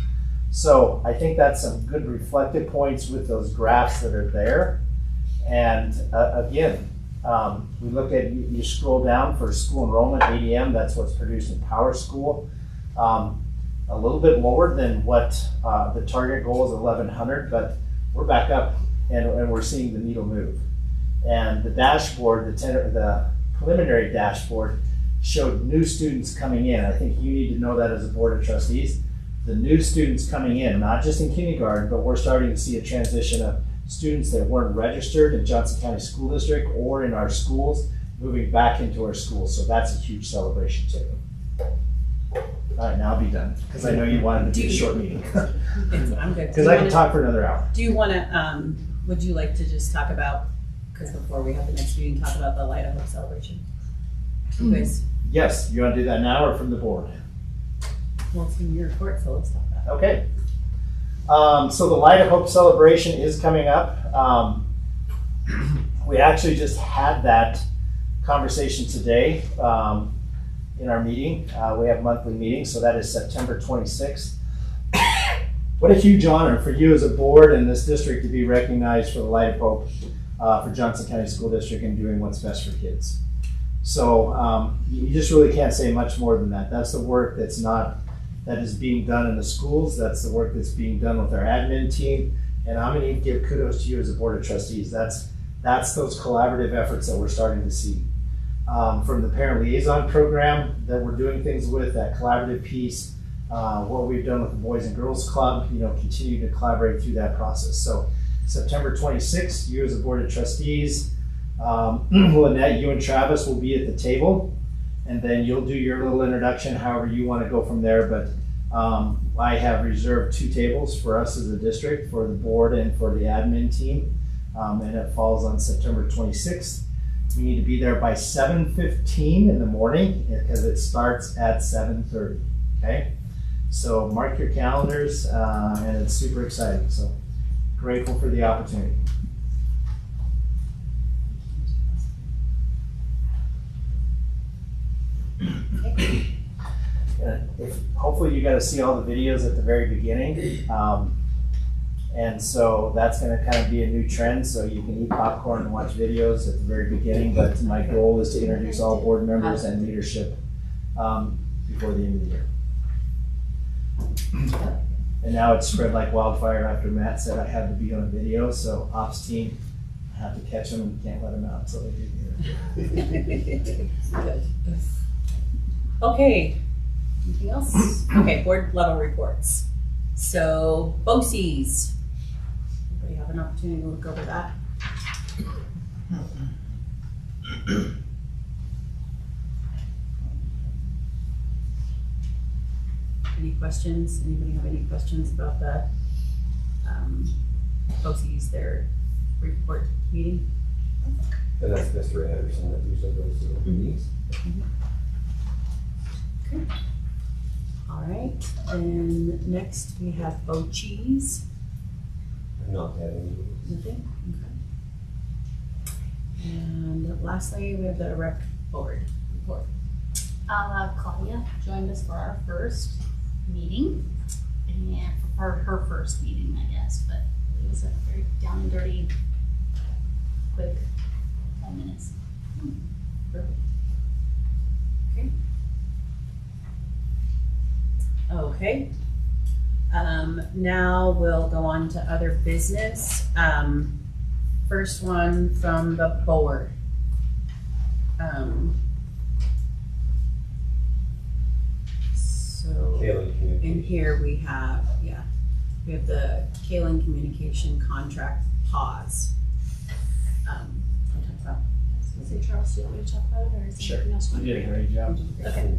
So I think that's some good reflective points with those graphs that are there. And again, we look at, you scroll down for school enrollment, ADM, that's what's produced in PowerSchool. A little bit lower than what the target goal is, 1,100, but we're back up and we're seeing the needle move. And the dashboard, the preliminary dashboard, showed new students coming in. I think you need to know that as a board of trustees. The new students coming in, not just in kindergarten, but we're starting to see a transition of students that weren't registered in Johnson County School District or in our schools moving back into our schools. So that's a huge celebration too. All right, now I'll be done, because I know you wanted to be a short meeting. I'm good. Because I can talk for another hour. Do you want to, would you like to just talk about, because before we have the next meeting, talk about the Light of Hope celebration? You guys, Yes, you want to do that now or from the board? well, it's in your report, so let's talk about it. Okay. So the Light of Hope celebration is coming up. We actually just had that conversation today in our meeting. We have monthly meetings, so that is September 26th. What a huge honor for you as a board and this district to be recognized for the Light of Hope for Johnson County School District and doing what's best for kids. So you just really can't say much more than that. That's the work that is being done in the schools. That's the work that's being done with our admin team. And I'm going to give kudos to you as a board of trustees. That's those collaborative efforts that we're starting to see. From the parent liaison program that we're doing things with, that collaborative piece, what we've done with the Boys and Girls Club, continue to collaborate through that process. So September 26th, you as a board of trustees, Lynette, you and Travis will be at the table, and then you'll do your little introduction however you want to go from there. But I have reserved 2 tables for us as a district, for the board and for the admin team, and it falls on September 26th. We need to be there by 7:15 in the morning because it starts at 7:30. Okay, so mark your calendars, and it's super exciting. So grateful for the opportunity. Hopefully you got to see all the videos at the very beginning, and so that's going to kind of be a new trend, so you can eat popcorn and watch videos at the very beginning, but my goal is to introduce all board members and leadership before the end of the year. And now it's spread like wildfire after Matt said I had to be on video, so ops team, I have to catch them and can't let them out until they do. Good. Okay, anything else? Okay, board level reports. So BOCES. Anybody have an opportunity to look over that? Any questions? Anybody have any questions about the BOCES, their report meeting? And that's Mr. Anderson that usually goes to the meetings. Okay. All right, and next we have BOCES. I've not had any meetings. Nothing? Okay. And lastly, we have the rec board report. Claudia joined us for our first meeting, and for her first meeting, I guess, but it was a very down and dirty, quick 10 minutes. Perfect. Okay. Okay. Now we'll go on to other business. First one from the board. So Kaylin in communication. here we have the Kaylin communication contract pause. I'll talk about. So Charles, do you want me to talk about it, or is there Sure. anything else? You did a great job. Okay.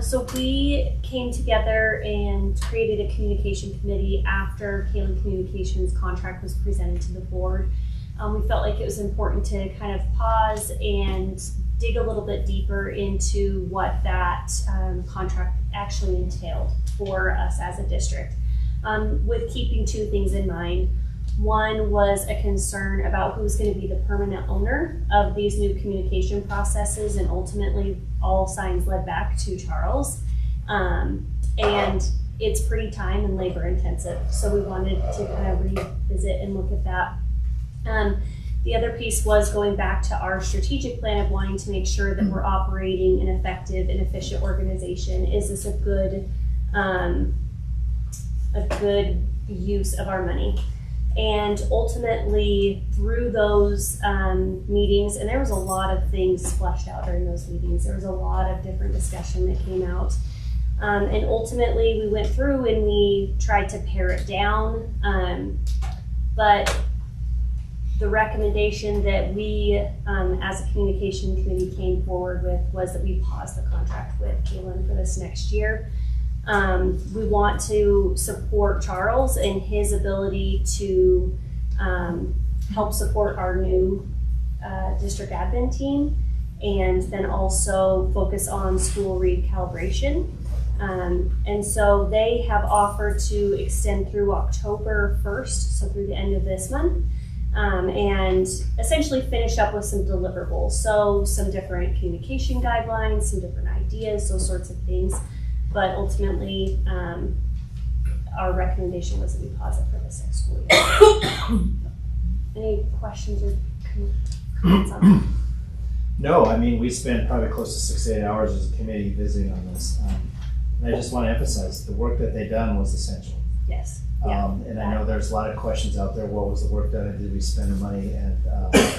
So we came together and created a communication committee after Kaylin Communications contract was presented to the board. We felt like it was important to kind of pause and dig a little bit deeper into what that contract actually entailed for us as a district, with keeping two things in mind. One was a concern about who's going to be the permanent owner of these new communication processes, and ultimately all signs led back to Charles. And it's pretty time and labor intensive, so we wanted to kind of revisit and look at that. The other piece was going back to our strategic plan of wanting to make sure that we're operating an effective and efficient organization. Is this a good use of our money? And ultimately, through those meetings, and there was a lot of things fleshed out during those meetings. There was a lot of different discussion that came out. And ultimately, we went through and we tried to pare it down. But the recommendation that we, as a communication committee, came forward with was that we pause the contract with Kaylin for this next year. We want to support Charles and his ability to help support our new district admin team, and then also focus on school recalibration. And so they have offered to extend through October 1st, so through the end of this month, and essentially finish up with some deliverables. So some different communication guidelines, some different ideas, those sorts of things. But ultimately, our recommendation was that we pause it for this next school year. Any questions or comments on that? No, I mean, we spent probably close to 6 to 8 hours as a committee visiting on this. And I just want to emphasize, the work that they done was essential. Yes. And I know there's a lot of questions out there, what was the work done and did we spend the money? And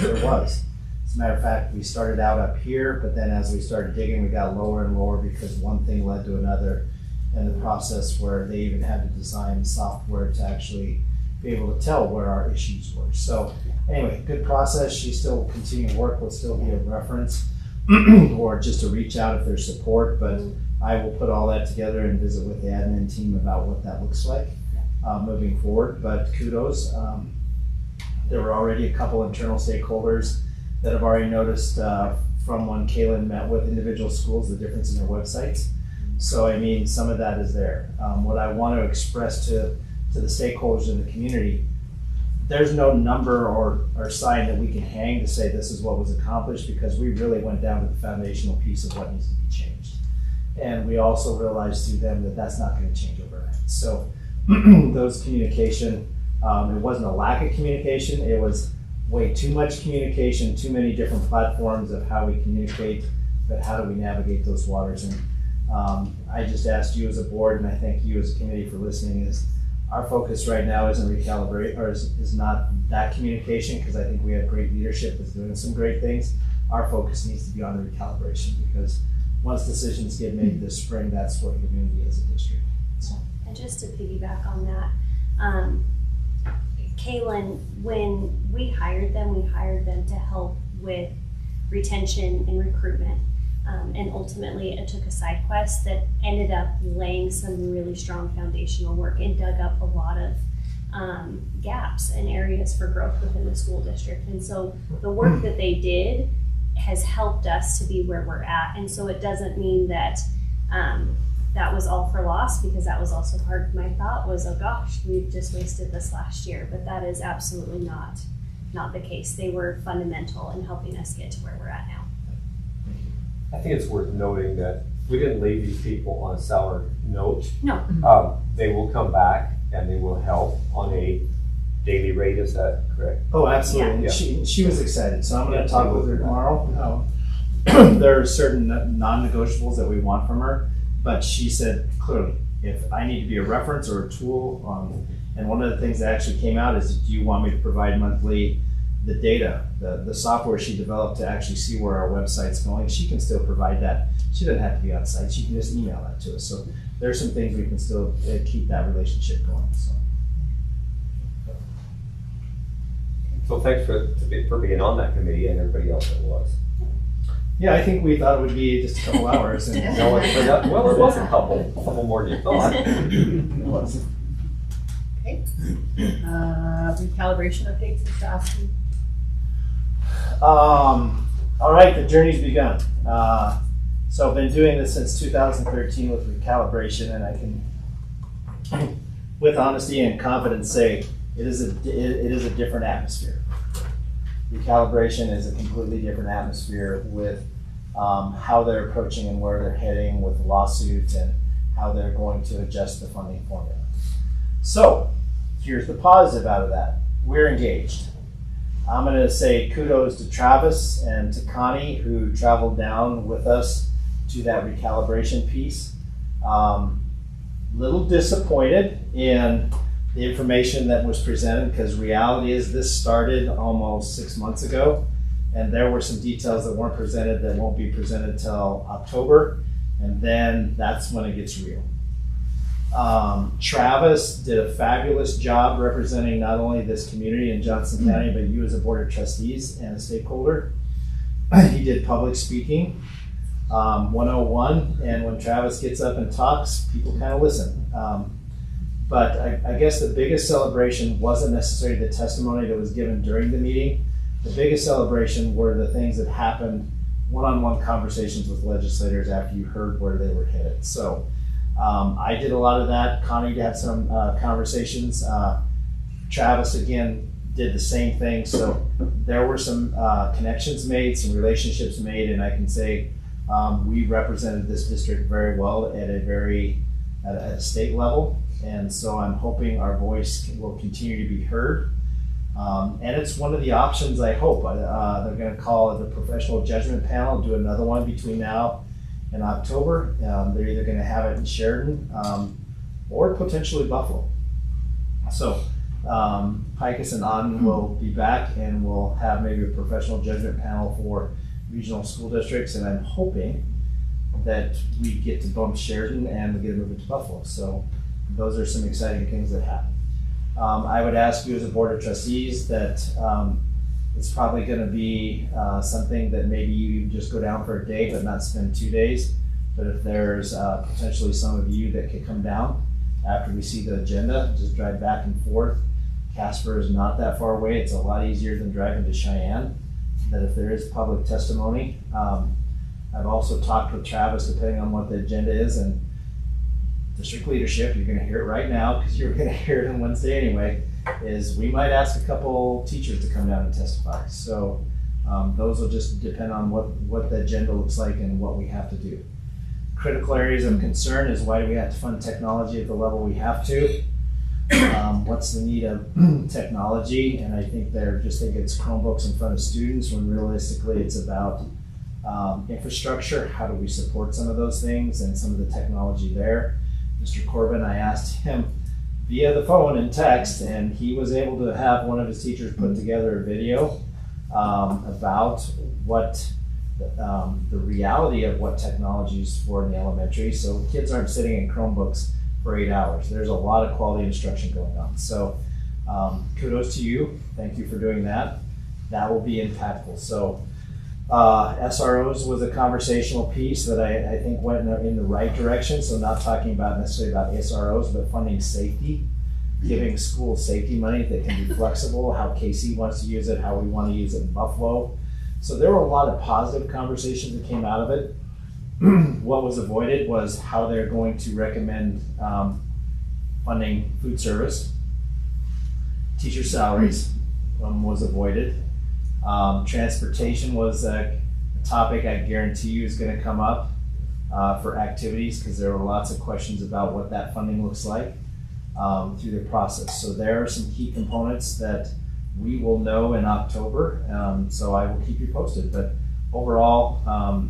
there was. As a matter of fact, we started out up here, but then as we started digging, we got lower and lower because one thing led to another. And the process where they even had to design software to actually be able to tell where our issues were. So anyway, good process. She still continuing work, will still be a reference or just to reach out if there's support. But I will put all that together and visit with the admin team about what that looks like moving forward. But kudos. There were already a couple internal stakeholders that have already noticed from when Kaylin met with individual schools, the difference in their websites. So, I mean, some of that is there. What I want to express to the stakeholders in the community, there's no number or sign that we can hang to say this is what was accomplished, because we really went down to the foundational piece of what needs to be changed. And we also realized through them that that's not going to change overnight. So those communication, it wasn't a lack of communication, it was way too much communication, too many different platforms of how we communicate, but how do we navigate those waters? And I just asked you as a board, and I thank you as a committee for listening, is our focus right now isn't recalibrate, or is not that communication, because I think we have great leadership that's doing some great things. Our focus needs to be on the recalibration, because once decisions get made this spring, that's what we're going to be as a district. So. And just to piggyback on that, Kaylin, when we hired them to help with retention and recruitment. And ultimately, it took a side quest that ended up laying some really strong foundational work and dug up a lot of gaps and areas for growth within the school district. And so the work that they did has helped us to be where we're at. And so it doesn't mean that that was all for loss, because that was also part of my thought was, oh gosh, we've just wasted this last year. But that is absolutely not the case. They were fundamental in helping us get to where we're at now. I think it's worth noting that we didn't leave these people on a sour note. No. They will come back and they will help on a daily rate, is that correct? Oh, absolutely. Yeah. And she was excited, so I'm going Yeah, to talk she with her was. tomorrow. There are certain non-negotiables that we want from her, but she said clearly, if I need to be a reference or a tool, and one of the things that actually came out is, do you want me to provide monthly the data, the software she developed to actually see where our website's going? She can still provide that. She doesn't have to be on site. She can just email that to us. So there's some things we can still keep that relationship going. So thanks for being on that committee and everybody else that was. Yeah, I think we thought it would be just a couple hours. And No, it turned out, well, it was a couple more than you thought. It was. Okay. Recalibration updates, Mr. Austin. All right, the journey's begun. So I've been doing this since 2013 with recalibration, and I can, with honesty and confidence, say it is a different atmosphere. Recalibration is a completely different atmosphere with how they're approaching and where they're heading with the lawsuit and how they're going to adjust the funding formula. So here's the positive out of that. We're engaged. I'm going to say kudos to Travis and to Connie, who traveled down with us to that recalibration piece. Little disappointed in the information that was presented, because reality is this started almost 6 months ago, and there were some details that weren't presented that won't be presented till October, and then that's when it gets real. Travis did a fabulous job representing not only this community in Johnson County, but you as a board of trustees and a stakeholder. He did public speaking 101, and when Travis gets up and talks, people kind of listen. But I guess the biggest celebration wasn't necessarily the testimony that was given during the meeting. The biggest celebration were the things that happened, one-on-one conversations with legislators after you heard where they were headed. So I did a lot of that. Connie had some conversations. Travis, again, did the same thing. So there were some connections made, some relationships made, and I can say we represented this district very well at a state level. And so I'm hoping our voice will continue to be heard. And it's one of the options, I hope. They're going to call it the professional judgment panel, do another one between now and October. They're either going to have it in Sheridan or potentially Buffalo. So Picus and Auden will be back, and we'll have maybe a professional judgment panel for regional school districts. And I'm hoping that we get to bump Sheridan and we get to move it to Buffalo. So those are some exciting things that happen. I would ask you as a board of trustees that it's probably going to be something that maybe you just go down for a day but not spend 2 days. But if there's potentially some of you that could come down after we see the agenda, just drive back and forth. Casper is not that far away. It's a lot easier than driving to Cheyenne. That if there is public testimony, I've also talked with Travis, depending on what the agenda is, and district leadership, you're going to hear it right now because you're going to hear it on Wednesday anyway, is we might ask a couple teachers to come down and testify. So those will just depend on what the agenda looks like and what we have to do. Critical areas of concern is, why do we have to fund technology at the level we have to? What's the need of technology? And I think they're just think it's Chromebooks in front of students, when realistically it's about infrastructure. How do we support some of those things and some of the technology there? Mr. Corbin, I asked him via the phone and text, and he was able to have one of his teachers put together a video about what the reality of what technology is for in the elementary. So kids aren't sitting in Chromebooks for 8 hours. There's a lot of quality instruction going on. So kudos to you. Thank you for doing that. That will be impactful. So SROs was a conversational piece that I think went in the right direction. So not talking about necessarily about SROs, but funding safety, giving schools safety money that can be flexible, how KC wants to use it, how we want to use it in Buffalo. So there were a lot of positive conversations that came out of it. What was avoided was how they're going to recommend funding food service. Teacher salaries was avoided. Transportation was a topic I guarantee you is going to come up for activities, because there were lots of questions about what that funding looks like through the process. So there are some key components that we will know in October, so I will keep you posted. But overall,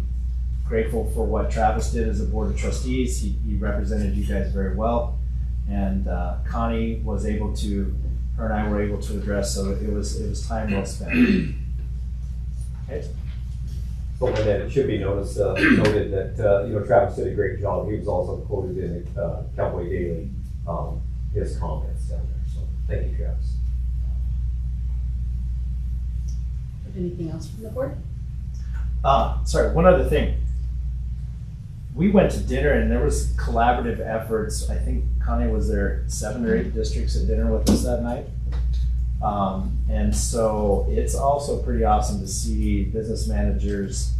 grateful for what Travis did as a board of trustees. He represented you guys very well, and Connie was able to, her and I were able to address, so it was time well spent. Okay. So and then it should be noted that Travis did a great job. He was also quoted in the Cowboy Daily, his comments down there. So thank you, Travis. Anything else from the board? Sorry, one other thing. We went to dinner and there was collaborative efforts. I think Connie was there 7 or 8 districts at dinner with us that night. And so it's also pretty awesome to see business managers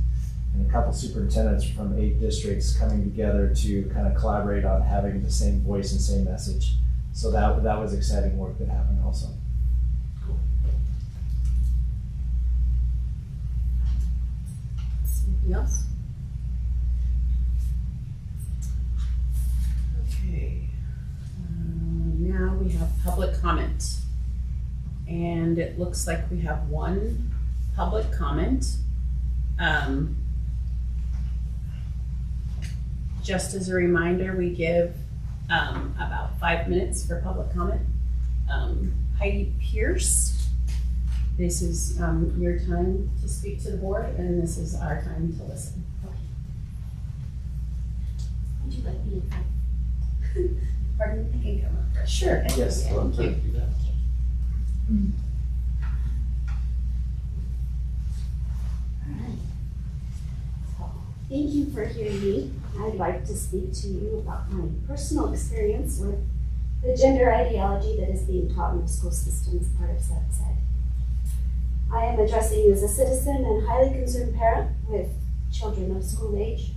and a couple superintendents from 8 districts coming together to kind of collaborate on having the same voice and same message. So that was exciting work that happened also. Cool. Anything else? Okay. Now we have public comment. And it looks like we have one public comment. Just as a reminder, we give about 5 minutes for public comment. Heidi Pierce, this is your time to speak to the board, and this is our time to listen. Okay. Would you like me to pardon me? I can come up first. Sure. Yes. Thank you. Thank you for hearing me. I'd like to speak to you about my personal experience with the gender ideology that is being taught in the school system as part of sex ed. I am addressing you as a citizen and highly concerned parent with children of school age.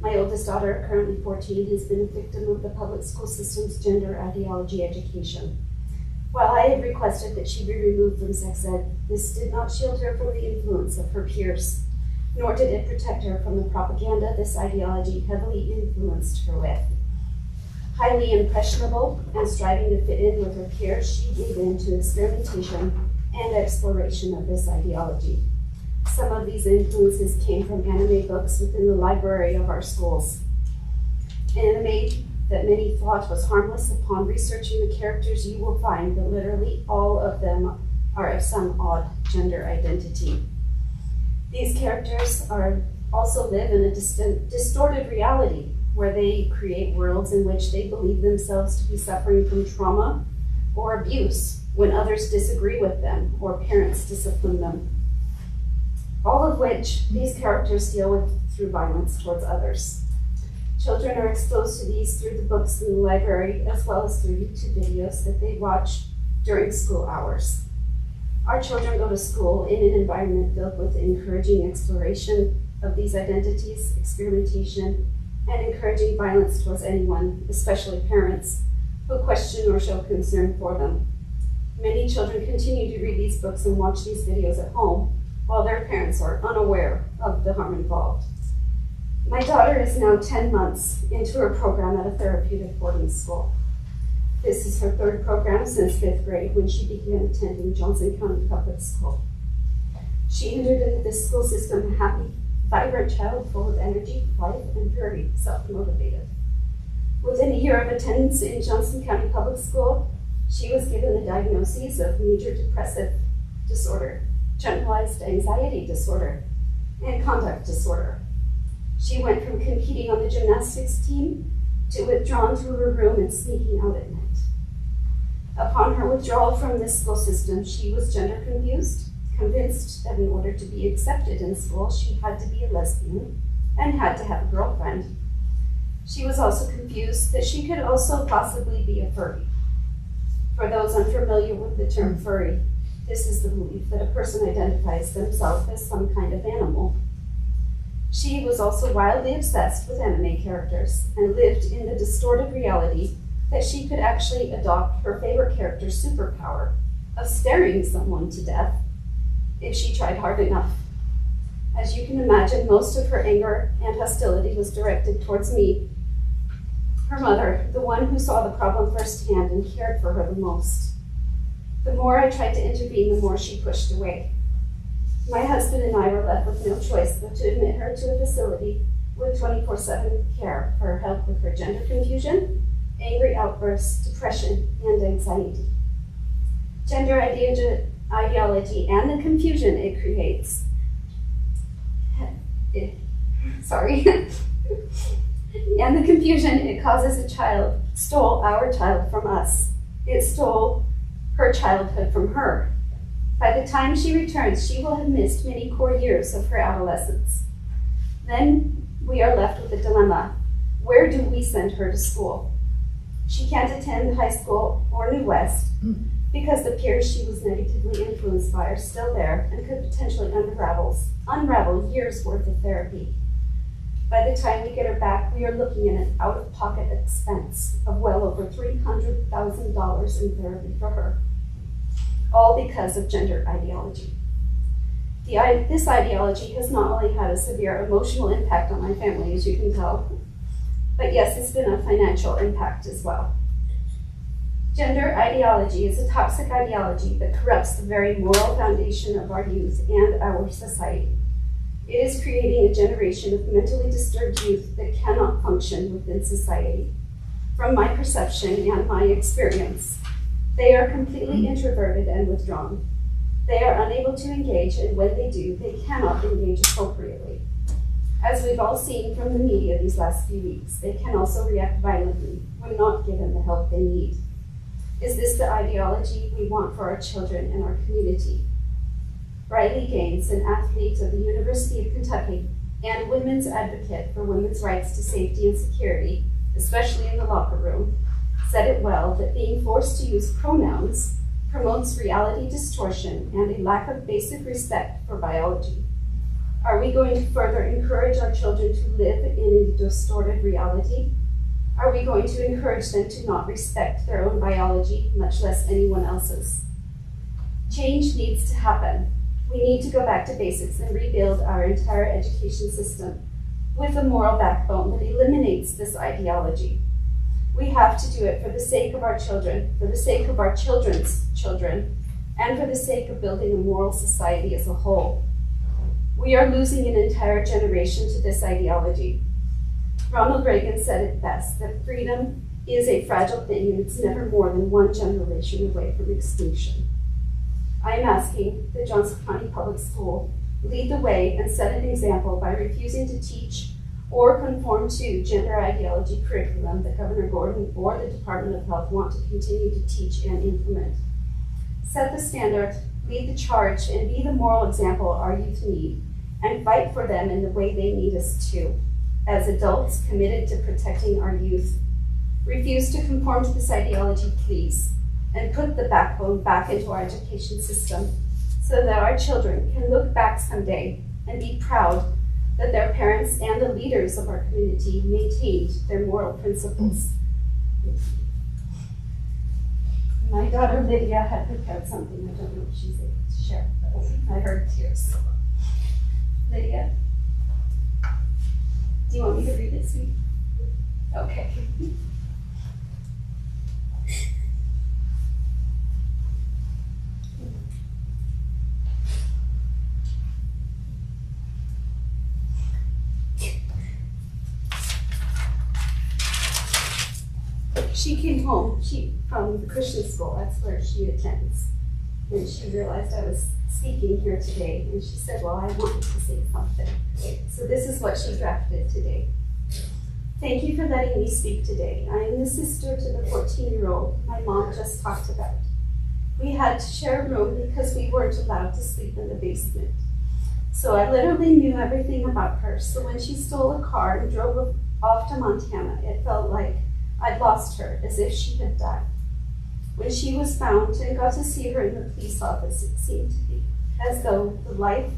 My oldest daughter, currently 14, has been a victim of the public school system's gender ideology education. While I had requested that she be removed from sex ed, this did not shield her from the influence of her peers, nor did it protect her from the propaganda this ideology heavily influenced her with. Highly impressionable and striving to fit in with her peers, she gave in to experimentation and exploration of this ideology. Some of these influences came from anime books within the library of our schools. Anime that many thought was harmless. Upon researching the characters, you will find that literally all of them are of some odd gender identity. These characters also live in a distorted reality where they create worlds in which they believe themselves to be suffering from trauma or abuse when others disagree with them or parents discipline them. All of which these characters deal with through violence towards others. Children are exposed to these through the books in the library as well as through YouTube videos that they watch during school hours. Our children go to school in an environment filled with encouraging exploration of these identities, experimentation, and encouraging violence towards anyone, especially parents, who question or show concern for them. Many children continue to read these books and watch these videos at home while their parents are unaware of the harm involved. My daughter is now 10 months into her program at a therapeutic boarding school. This is her 3rd program since 5th grade when she began attending Johnson County Public School. She entered into this school system a happy, vibrant child full of energy, life, and very self-motivated. Within a year of attendance in Johnson County Public School, she was given the diagnoses of major depressive disorder, generalized anxiety disorder, and conduct disorder. She went from competing on the gymnastics team to withdrawing to her room and sneaking out at night. Upon her withdrawal from this school system, she was gender confused, convinced that in order to be accepted in school, she had to be a lesbian and had to have a girlfriend. She was also confused that she could also possibly be a furry. For those unfamiliar with the term furry, this is the belief that a person identifies themselves as some kind of animal. She was also wildly obsessed with anime characters and lived in the distorted reality that she could actually adopt her favorite character's superpower of staring someone to death if she tried hard enough. As you can imagine, most of her anger and hostility was directed towards me, her mother, the one who saw the problem firsthand and cared for her the most. The more I tried to intervene, the more she pushed away. My husband and I were left with no choice but to admit her to a facility with 24/7 care for help with her gender confusion, angry outbursts, depression, and anxiety. Gender ideology and the confusion it creates. And the confusion it causes stole our child from us. It stole her childhood from her. By the time she returns, she will have missed many core years of her adolescence. Then we are left with a dilemma. Where do we send her to school? She can't attend high school or New West because the peers she was negatively influenced by are still there and could potentially unravel years worth of therapy. By the time we get her back, we are looking at an out-of-pocket expense of well over $300,000 in therapy for her, all because of gender ideology. This ideology has not only had a severe emotional impact on my family, as you can tell, but yes, it's been a financial impact as well. Gender ideology is a toxic ideology that corrupts the very moral foundation of our youth and our society. It is creating a generation of mentally disturbed youth that cannot function within society. From my perception and my experience, they are completely introverted and withdrawn. They are unable to engage, and when they do, they cannot engage appropriately. As we've all seen from the media these last few weeks, they can also react violently when not given the help they need. Is this the ideology we want for our children and our community? Riley Gaines, an athlete of the University of Kentucky and women's advocate for women's rights to safety and security, especially in the locker room, said it well that being forced to use pronouns promotes reality distortion and a lack of basic respect for biology. Are we going to further encourage our children to live in a distorted reality? Are we going to encourage them to not respect their own biology, much less anyone else's? Change needs to happen. We need to go back to basics and rebuild our entire education system with a moral backbone that eliminates this ideology. We have to do it for the sake of our children, for the sake of our children's children, and for the sake of building a moral society as a whole. We are losing an entire generation to this ideology. Ronald Reagan said it best, that freedom is a fragile thing and it's never more than one generation away from extinction. I am asking that Johnson County Public School lead the way and set an example by refusing to teach or conform to gender ideology curriculum that Governor Gordon or the Department of Health want to continue to teach and implement. Set the standard, lead the charge, and be the moral example our youth need, and fight for them in the way they need us to. As adults committed to protecting our youth, refuse to conform to this ideology, please, and put the backbone back into our education system so that our children can look back someday and be proud that their parents and the leaders of our community maintained their moral principles. My daughter Lydia had prepared something. I don't know if she's able to share, but I heard tears. Lydia, do you want me to read it, sweet? Okay. She came home from the Christian school, that's where she attends. And she realized I was speaking here today, and she said, well, I wanted to say something. So this is what she drafted today. Thank you for letting me speak today. I am the sister to the 14-year-old my mom just talked about. We had to share a room because we weren't allowed to sleep in the basement. So I literally knew everything about her. So when she stole a car and drove off to Montana, it felt like I'd lost her, as if she had died. When she was found and got to see her in the police office, it seemed to be as though the life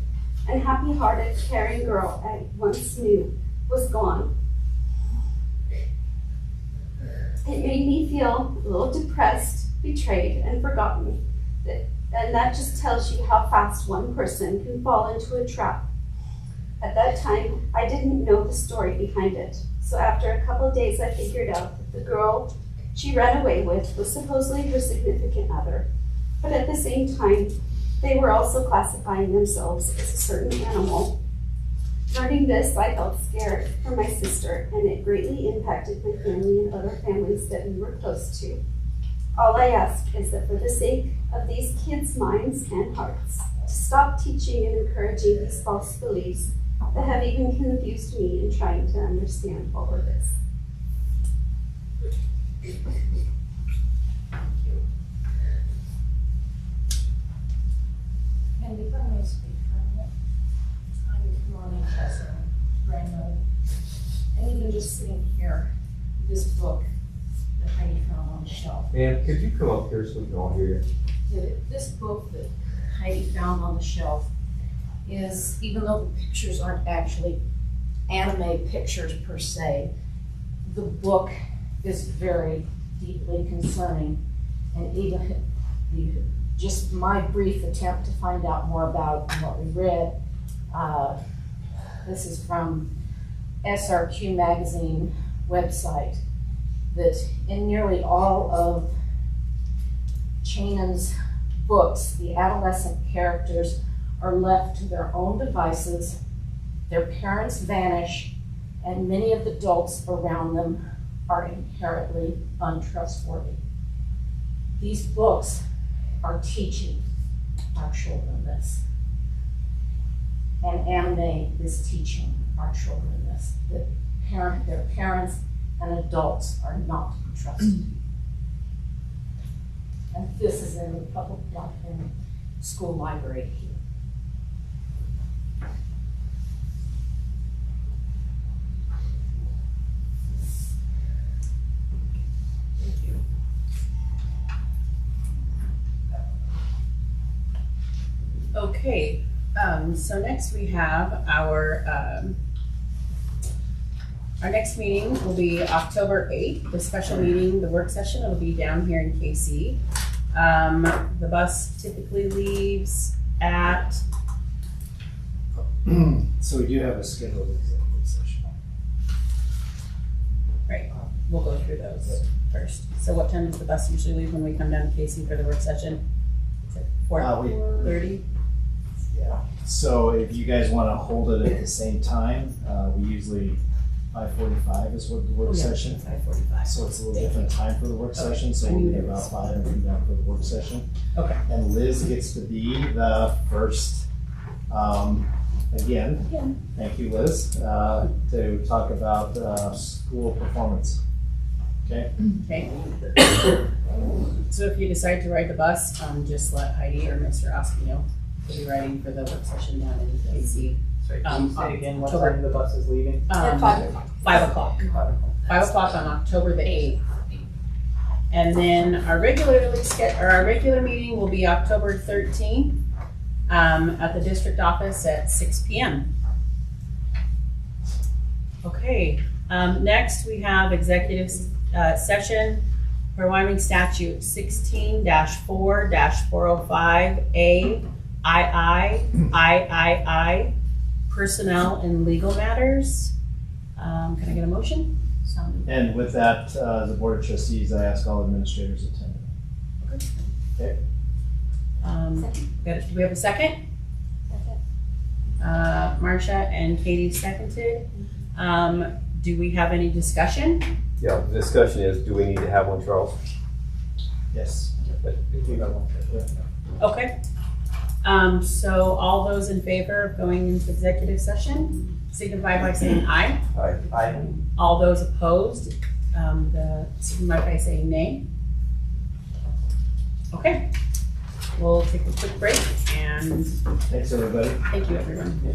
and happy-hearted, caring girl I once knew was gone. It made me feel a little depressed, betrayed, and forgotten. And that just tells you how fast one person can fall into a trap. At that time, I didn't know the story behind it. So after a couple of days, I figured out that the girl she ran away with was supposedly her significant other. But at the same time, they were also classifying themselves as a certain animal. Learning this, I felt scared for my sister, and it greatly impacted my family and other families that we were close to. All I ask is that for the sake of these kids' minds and hearts, to stop teaching and encouraging these false beliefs that have even confused me in trying to understand all of this. And if I may speak for a minute, I'm Marlene Chester, grandmother. And even just sitting here, this book that Heidi found on the shelf. Ma'am, could you come up here so we can all hear you? This book that Heidi found on the shelf is, even though the pictures aren't actually anime pictures per se, the book is very deeply concerning. And even just my brief attempt to find out more about what we read, this is from SRQ Magazine website, that in nearly all of Chanon's books, the adolescent characters are left to their own devices, their parents vanish, and many of the adults around them are inherently untrustworthy. These books are teaching our children this. And anime is teaching our children this, that their parents and adults are not to be trusted. And this is in the public in school library here. Okay, so next we have our next meeting will be October 8th, the special meeting, the work session will be down here in KC. The bus typically leaves at, So we do have a scheduled executive session. right, we'll go through those first. So what time does the bus usually leave when we come down to KC for the work session? Is it 4:30? Yeah, so if you guys want to hold it at the same time, we usually 5:45 is what the work session. 5:45. So it's a little different time for the work session, so we'll be about 5 and be done for the work session. Okay. And Liz gets to be the first, again, thank you, Liz, to talk about school performance. Okay? Okay. So if you decide to ride the bus, just let Heidi or Mr. Oski know. We'll be riding for the work session down in KC. Sorry, can you say again what October- time the bus is leaving? At 5 o'clock. 5 o'clock. 5 o'clock on October the 8th. And then our regular meeting will be October 13th at the district office at 6 p.m. Okay, next we have executive session for Wyoming statute 16-4-405A III, personnel and legal matters. Can I get a motion? And with that, the Board of Trustees, I ask all administrators attending. Okay. Do we have a second? Marcia and Katie seconded. Do we have any discussion? Yeah, the discussion is, do we need to have one, Charles? Yes. Okay. So all those in favor of going into executive session, signify by saying aye. Aye. All those opposed, signify by saying nay. Okay, we'll take a quick break and Thanks, everybody. thank you, everyone.